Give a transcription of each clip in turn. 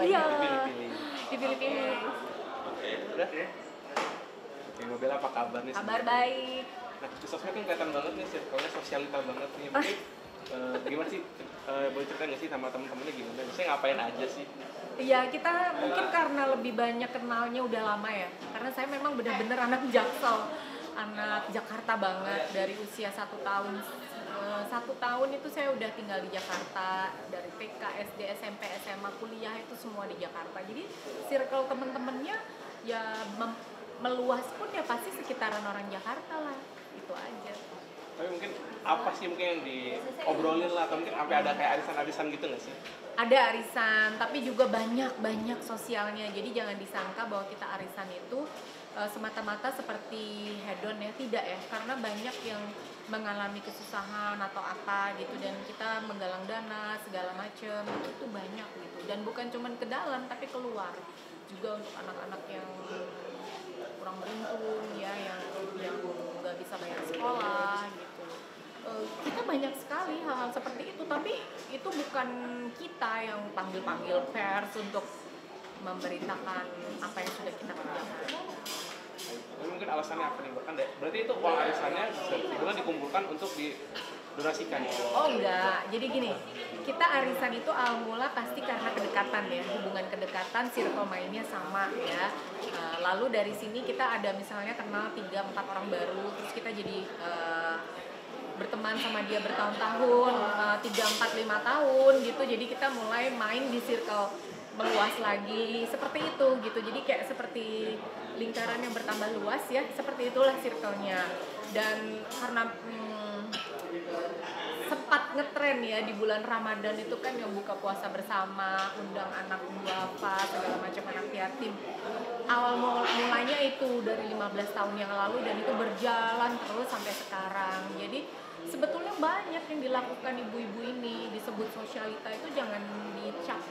Iya, Dipilih-pilih. dipilih-pilih. Oke, udah. Oke, Mbak Bella apa kabar nih? Kabar baik. Nah, di sosmed kan kelihatan banget nih, circle-nya sosialita banget nih. Mungkin gimana sih, boleh ceritain nggak sih sama temen-temennya gimana? Biasanya ngapain aja sih? Iya, kita mungkin karena lebih banyak kenalnya udah lama ya. Karena saya memang benar-benar anak Jaksel, anak Jakarta banget dari usia 1 tahun. 1 tahun itu saya udah tinggal di Jakarta, dari TK, SD, SMP, SMA, kuliah itu semua di Jakarta. Jadi circle temen-temennya ya meluas pun ya pasti sekitaran orang Jakarta lah, itu aja. Tapi mungkin apa sih mungkin yang diobrolin lah, atau mungkin sampai ada kayak arisan-arisan gitu nggak sih? Ada arisan, tapi juga banyak sosialnya. Jadi jangan disangka bahwa kita arisan itu semata-mata seperti hedon ya, tidak ya. Karena banyak yang mengalami kesusahan atau apa gitu, dan kita menggalang dana segala macem itu banyak gitu. Dan bukan cuma ke dalam tapi keluar juga untuk anak-anak yang kurang beruntung ya, yang nggak bisa bayar sekolah gitu. Kita banyak sekali hal-hal seperti itu, tapi itu bukan kita yang panggil pers untuk memberitakan apa yang sudah kita kerjakan. Tapi mungkin alasannya apa nih, Mbak? Kan berarti itu uang arisannya bisa dikumpulkan untuk didonasikan ya? Oh enggak, jadi gini, kita arisan itu awal mula pasti karena kedekatan ya, hubungan kedekatan, circle mainnya sama ya. Lalu dari sini kita ada misalnya kenal 3-4 orang baru, terus kita jadi berteman sama dia bertahun-tahun, 3, 4, 5 tahun gitu. Jadi kita mulai main di circle meluas lagi seperti itu gitu. Jadi kayak seperti lingkaran yang bertambah luas ya, seperti itulah circle-nya. Dan karena sempat ngetren ya di bulan Ramadan itu kan yang buka puasa bersama, undang anak duafa, segala macam anak yatim. Awal mulanya itu dari 15 tahun yang lalu, dan itu berjalan terus sampai sekarang. Jadi sebetulnya banyak yang dilakukan ibu-ibu ini, disebut sosialita itu jangan dicap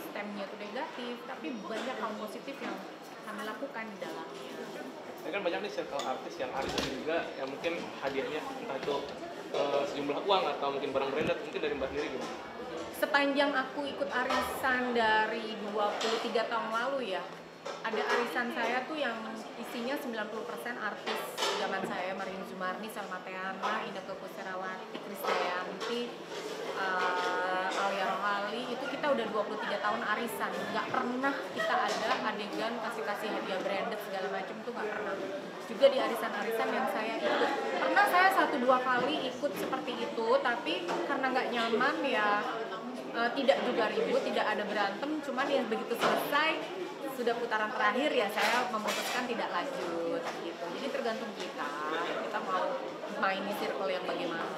stemnya itu negatif, tapi banyak hal positif yang kami lakukan di dalamnya. Ya kan banyak nih circle artis yang arisan juga, yang mungkin hadiahnya entah itu sejumlah uang atau mungkin barang branded. Mungkin dari Mbak sendiri gimana? Sepanjang aku ikut arisan dari 23 tahun lalu ya, ada arisan saya tuh yang isinya 90% artis zaman saya, Marin Zumarni, Salma Teana, Inneke Koesherawati, Krisdayanti, Alia Rohali. Itu kita udah 23 tahun arisan, nggak pernah kita ada adegan kasih hadiah branded segala macam, tuh nggak pernah. Juga di arisan-arisan yang saya ikut, pernah saya 1-2 kali ikut seperti itu, tapi karena nggak nyaman ya, tidak juga ribut, tidak ada berantem, cuman yang begitu selesai sudah putaran terakhir ya saya memutuskan tidak lanjut gitu. Jadi tergantung kita mau main di circle yang bagaimana.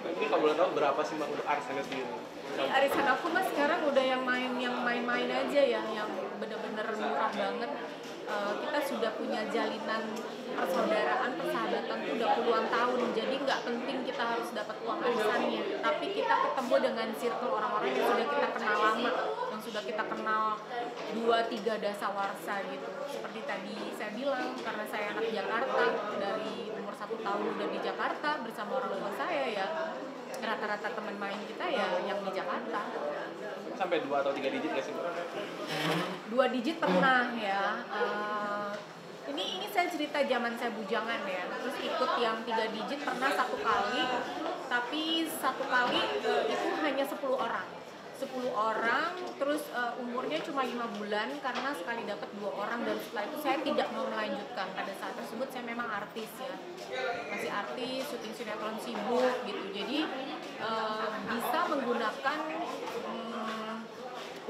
Mungkin kalau boleh tahu berapa sih Mbak untuk arisannya sendiri? Di arisan aku mas sekarang udah yang main-main aja ya, yang bener-bener murah banget. Kita sudah punya jalinan persaudaraan, persahabatan tuh udah puluhan tahun, jadi nggak penting kita harus dapat uang arisannya, tapi kita ketemu dengan circle orang-orang yang sudah kita kenal lama, yang sudah kita kenal 2-3 dasawarsa gitu. Seperti tadi saya bilang, karena saya anak Jakarta, dari umur 1 tahun udah di Jakarta bersama orang tua saya ya, rata-rata teman main kita ya yang di Jakarta. Sampai 2 atau 3 digit nggak sih Mbak? 2 digit pernah ya. Ini saya cerita zaman saya bujangan ya. Terus ikut yang 3 digit pernah 1 kali, tapi 1 kali itu hanya 10 orang. 10 orang, terus umurnya cuma 5 bulan karena sekali dapat 2 orang, dan setelah itu saya tidak mau melanjutkan. Pada saat tersebut saya memang artis ya, masih artis, syuting sinetron sibuk gitu. Jadi bisa menggunakan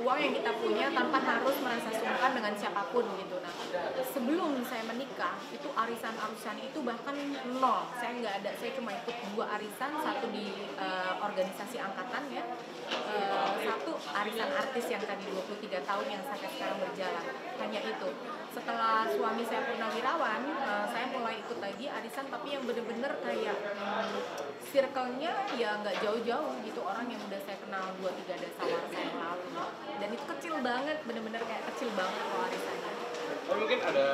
uang yang kita punya tanpa harus merasa sungkan dengan siapapun gitu. Nah, sebelum saya menikah itu arisan itu bahkan 0. Saya nggak ada, saya cuma ikut 2 arisan, 1 di organisasi angkatan ya, 1 arisan artis yang tadi 23 tahun yang sampai sekarang berjalan. Hanya itu. Setelah suami saya purnawirawan, saya mulai ikut lagi arisan, tapi yang bener-bener kayak circle-nya ya nggak jauh-jauh gitu, orang yang udah saya kenal 2-3 dasawarsa yang lalu. Dan itu kecil banget, bener-bener kayak kecil banget kalau arisannya. Oh, mungkin ada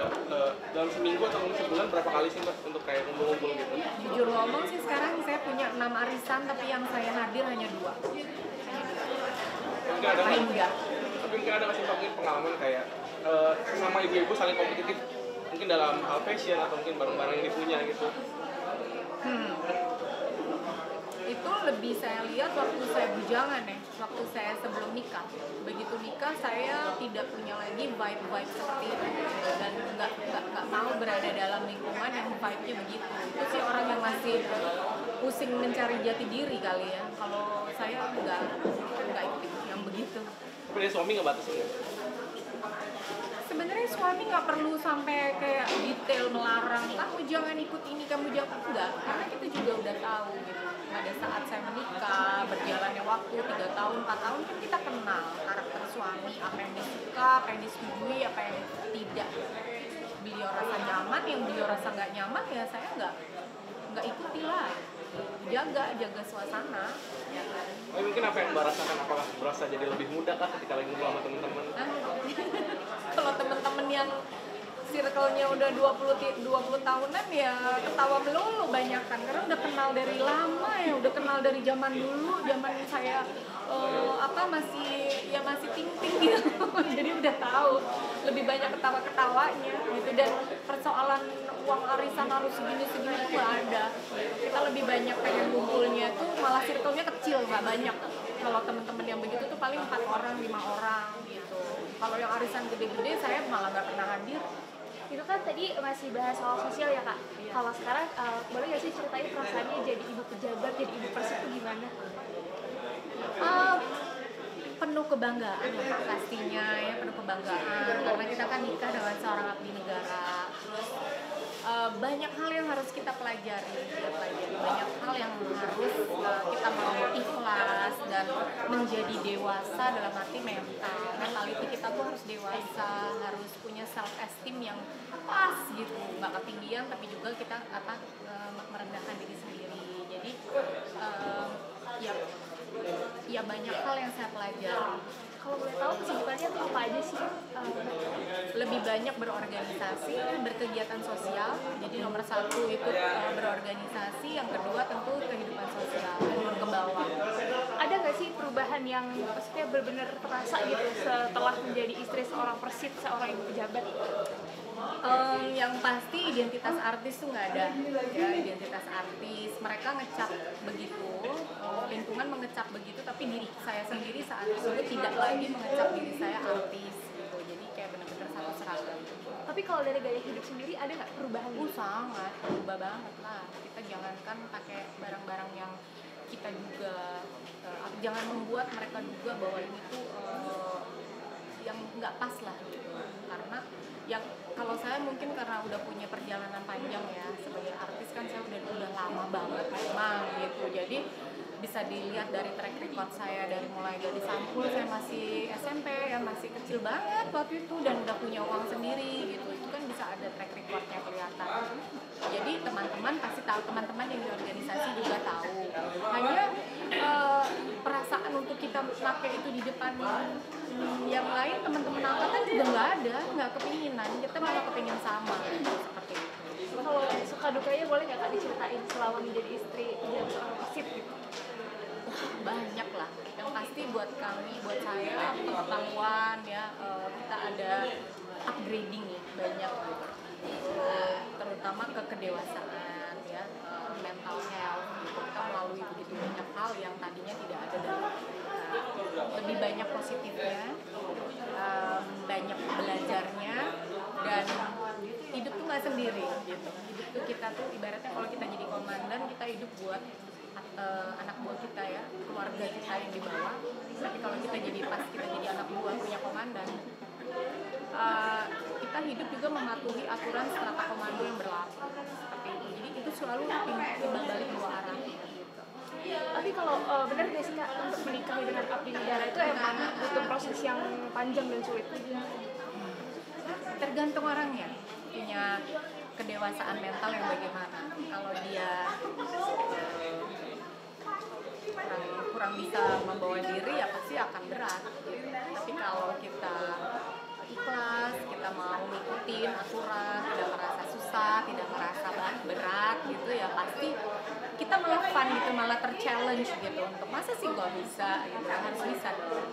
dalam seminggu atau sebulan berapa kali sih Mbak untuk kayak ngumpul-ngumpul gitu? Jujur ngomong sih sekarang saya punya 6 arisan, tapi yang saya hadir hanya 2. Enggak ada Lain enggak. Tapi mungkin ada nggak sih Pak, mungkin pengalaman kayak sama ibu-ibu saling kompetitif mungkin dalam hal fashion atau mungkin barang-barang yang dipunya gitu. Itu lebih saya lihat waktu saya bujangan ya, waktu saya sebelum nikah. Begitu nikah saya tidak punya lagi vibe seperti itu dan nggak mau berada dalam lingkungan yang vibe-nya begitu. Itu sih orang yang masih pusing mencari jati diri kali ya. Kalau saya nggak ikut yang begitu. Tapi dari suami nggak batasin ya? Sebenarnya suami nggak perlu sampai kayak detail melarang kamu jangan ikut ini, kamu jangan, enggak, karena kita juga udah tahu gitu. Pada saat saya menikah, berjalannya waktu 3 tahun, 4 tahun kan kita kenal karakter suami, apa yang disuka, apa yang disetujui, apa yang tidak. Beliau rasa nyaman, yang beliau rasa nggak nyaman ya saya nggak ikuti lah. Jaga suasana ya kan. Mungkin apa yang Mbak rasakan, apakah berasa jadi lebih mudah kah ketika lagi ngumpul sama teman-teman? Kalau teman-teman yang circle-nya udah 20 tahunan ya ketawa melulu banyak kan, karena udah kenal dari lama ya, udah kenal dari zaman dulu, zaman saya masih ting-ting gitu. Jadi udah tahu, lebih banyak ketawa-ketawanya gitu, dan persoalan uang arisan harus segini tuh nggak ada. Kita lebih banyak pengen ngumpulnya tuh malah circle-nya kecil, nggak banyak. Kalau teman-teman yang begitu tuh paling 4 orang, 5 orang gitu. Kalau yang arisan gede-gede saya malah nggak pernah hadir. Itu kan tadi masih bahas soal sosial ya Kak. Iya. Kalau sekarang boleh nggak sih ceritain perasaannya jadi ibu pejabat, jadi ibu persib itu gimana? Penuh kebanggaan ya pastinya ya, penuh kebanggaan karena kita kan nikah dengan seorang abdi negara. Terus banyak hal yang harus kita pelajari, banyak hal yang harus kita mau ikhlas dan menjadi dewasa dalam arti mentality kita tuh harus dewasa, harus punya self esteem yang pas gitu, nggak ketinggian tapi juga kita merendahkan diri sendiri. Jadi ya banyak hal yang saya pelajari. Kalau boleh tahu kesibukannya tuh apa aja sih? Lebih banyak berorganisasi, berkegiatan sosial. Jadi nomor 1 ikut berorganisasi, yang kedua tentu kehidupan sosial dan ke bawah. Ada nggak sih perubahan yang maksudnya benar-benar terasa gitu setelah menjadi istri seorang persib, seorang ibu pejabat? Yang pasti identitas artis tuh nggak ada ya, identitas artis mereka ngecap begitu, lingkungan mengecap begitu, tapi diri saya sendiri saat itu tidak lagi mengecap diri saya artis gitu, jadi kayak benar-benar satu seragam. Tapi kalau dari gaya hidup sendiri ada nggak perubahan? Sangat berubah banget lah. Kita jangankan pakai barang-barang yang kita juga jangan membuat mereka juga bahwa ini tuh yang nggak pas lah gitu. Karena yang kalau saya mungkin karena udah punya perjalanan panjang ya sebagai artis kan, saya udah lama banget memang gitu, jadi bisa dilihat dari track record saya dari mulai dari sampul saya masih SMP ya, masih kecil banget waktu itu dan udah punya uang sendiri gitu, itu kan bisa ada track recordnya kelihatan. Jadi teman-teman pasti tahu, teman-teman yang di organisasi juga tahu, hanya perasaan untuk kita pakai itu di depan yang lain teman-teman angkatan juga nggak kepinginan, kita malah kepingin sama seperti itu. Kalau suka dukanya boleh nggak Kak diceritain selama menjadi istri dan seorang persib gitu? Banyak lah, yang pasti buat kami, buat saya pengetahuan ya, kita ada upgrading nih banyak gitu. Terutama ke kedewasaan ya, mental health gitu. Kita melalui begitu banyak hal yang tadinya tidak ada dalam kita. Lebih banyak positifnya, banyak belajarnya, dan hidup tuh nggak sendiri gitu. Hidup tuh kita tuh ibaratnya kalau kita jadi komandan, kita hidup buat anak buah kita ya, keluarga kita yang di bawah. Tapi kalau kita jadi anak buah punya komandan, kita hidup juga mematuhi aturan strata komando yang berlaku seperti itu. Jadi itu selalu timbal balik dua arah gitu. Tapi kalau benar nggak sih Kak, untuk menikahi dengan abdi negara itu emang butuh proses yang panjang dan sulit? Tergantung orangnya, punya kedewasaan mental yang bagaimana. Kalau dia kurang bisa membawa diri ya pasti akan berat gitu. Tapi kalau kita ikhlas, kita mau ngikutin aturan, tidak merasa susah, tidak merasa berat gitu ya, pasti kita malah fun gitu, malah ter-challenge gitu, untuk masa sih gak bisa gitu, harus bisa dong.